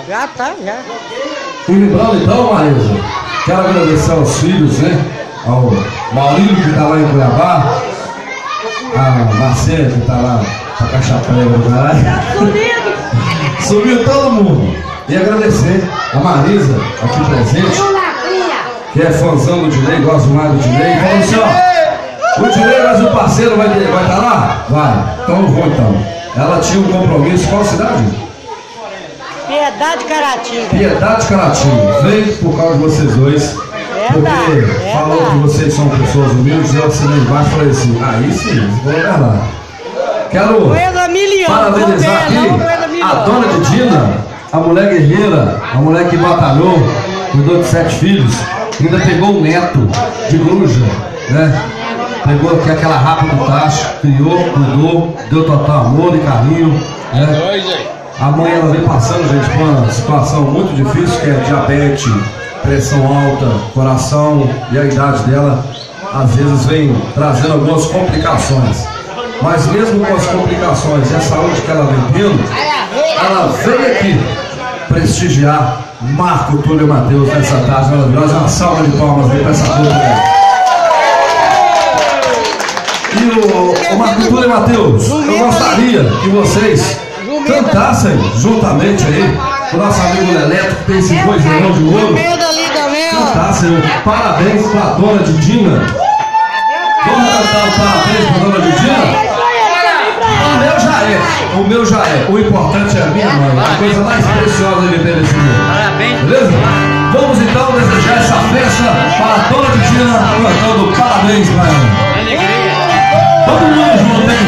Já tá, já. E lembrando então, Marisa, quero agradecer aos filhos, né? Ao Maurílio que tá lá em Cuiabá, a Marcela que tá lá pra Caixapé do caralho. Sumiu todo mundo. E agradecer a Marisa aqui presente, que é fãzão do Dilei, gosta mais do Dilei. Falou assim, ó, o Dilei, mas o parceiro vai estar lá? Vai, então eu vou então. Ela tinha um compromisso, qual cidade? Piedade Caratinga. Piedade Caratinga. Veio por causa de vocês dois. Porque falou que vocês são pessoas humildes, eu assinei embaixo e falei assim, aí sim, vou olhar lá. Quero parabenizar aqui a dona de Dina, a mulher guerreira, a mulher que batalhou, cuidou de 7 filhos, ainda pegou o neto de Gruja, né? Pegou aqui aquela rapa do tacho, criou, cuidou, deu total amor e carinho, né? A mãe ela vem passando, gente, por uma situação muito difícil, que é diabetes, pressão alta, coração, e a idade dela às vezes vem trazendo algumas complicações. Mas mesmo com as complicações e a saúde que ela vem tendo, ela veio aqui prestigiar Marco Túlio Mateus nessa tarde maravilhosa. Uma salva de palmas aí para essa turma. E o Marco Túlio Mateus, eu gostaria que vocês cantassem juntamente aí o nosso amigo Leleto, que tem esse 2 milhões de ouro. Cantassem o parabéns para a dona de Dina. Vamos cantar o parabéns para a dona de Dina? O meu já é. O importante é a minha mãe. A coisa mais preciosa de viver nesse mundo. Parabéns. Beleza? Vamos então desejar essa festa para a dona de Dina, cantando parabéns para ela. Alegria. Todo mundo junto, hein?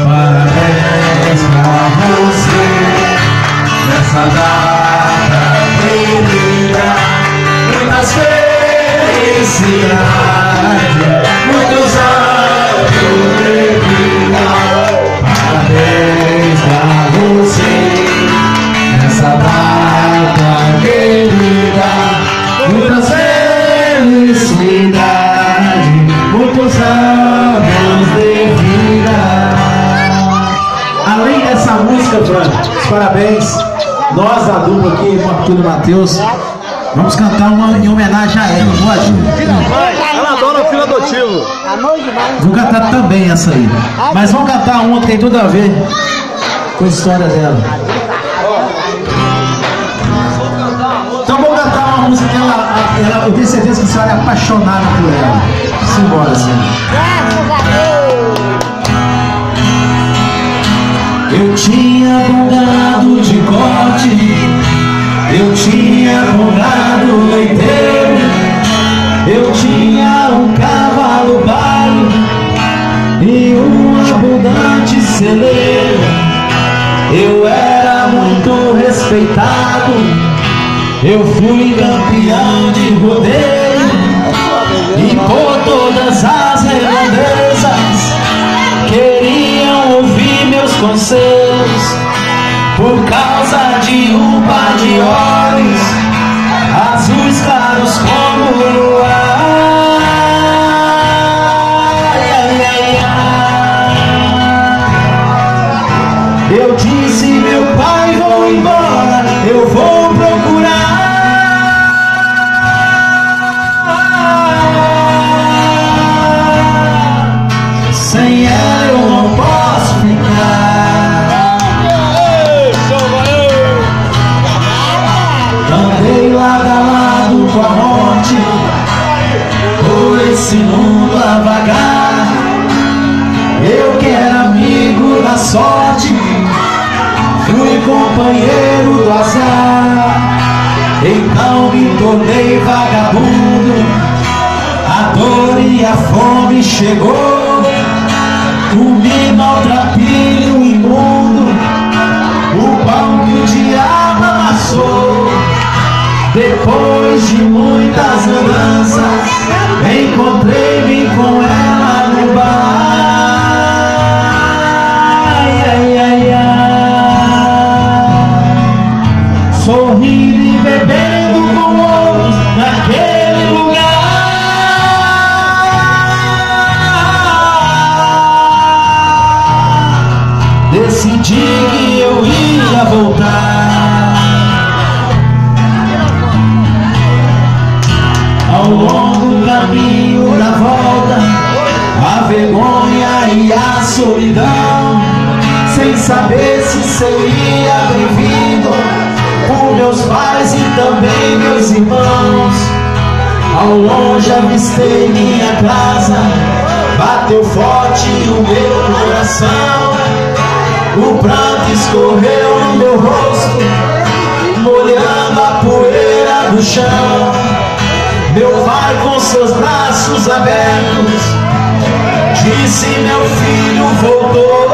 Parabéns pra você nessa data querida, muitas felicidades, muitos anos de vida. Parabéns pra você nessa data querida, muitas felicidades, muitos anos de vida. Além dessa música, Fran, os parabéns, nós da dupla aqui, Marco Túlio Mateus, vamos cantar uma em homenagem a ela, pode? Ela adora o filho adotivo. Vou cantar também essa aí, mas vamos cantar uma que tem tudo a ver com a história dela. Então vamos cantar uma música que ela eu tenho certeza que a senhora é apaixonada por ela. Simbora, assim. Eu tinha bom gado de corte, eu tinha bom gado leiteiro, eu tinha um cavalo baio e um abundante celeiro. Eu era muito respeitado, eu fui campeão de rodeio e por todas as redondezas queriam ouvir meus conselhos. Por causa de um par de olhos azuis claros como o luar. Eu disse, meu pai, vou embora, eu vou procurar. Sem ela eu não posso ficar. Andei lado a lado com a morte por esse mundo a vagar. Eu que era amigo da sorte, fui companheiro do azar. Então me tornei vagabundo, a dor e a fome chegou. Comi maltrapilho imundo, o pão que o diabo amassou. Depois de muitas mudanças, encontrei-me com ela no bar. Ai, ai, ai, ai. Sorrindo e bebendo com outros naquele lugar. decidi que eu ia voltar. Ao longo caminho da volta, a vergonha e a solidão, sem saber se seria bem-vindo por meus pais e também meus irmãos. Ao longe avistei minha casa, bateu forte o meu coração. O pranto escorreu no meu rosto, molhando a poeira do chão. Meu pai com seus braços abertos disse: meu filho voltou.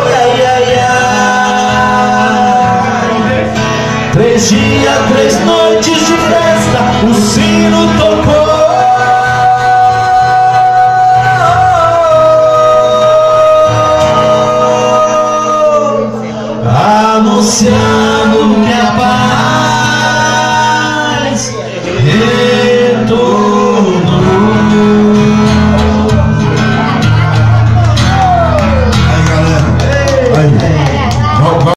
Ai, ai, ai. 3 dias, 3 noites de festa, o sino tocou, anunciando que a paz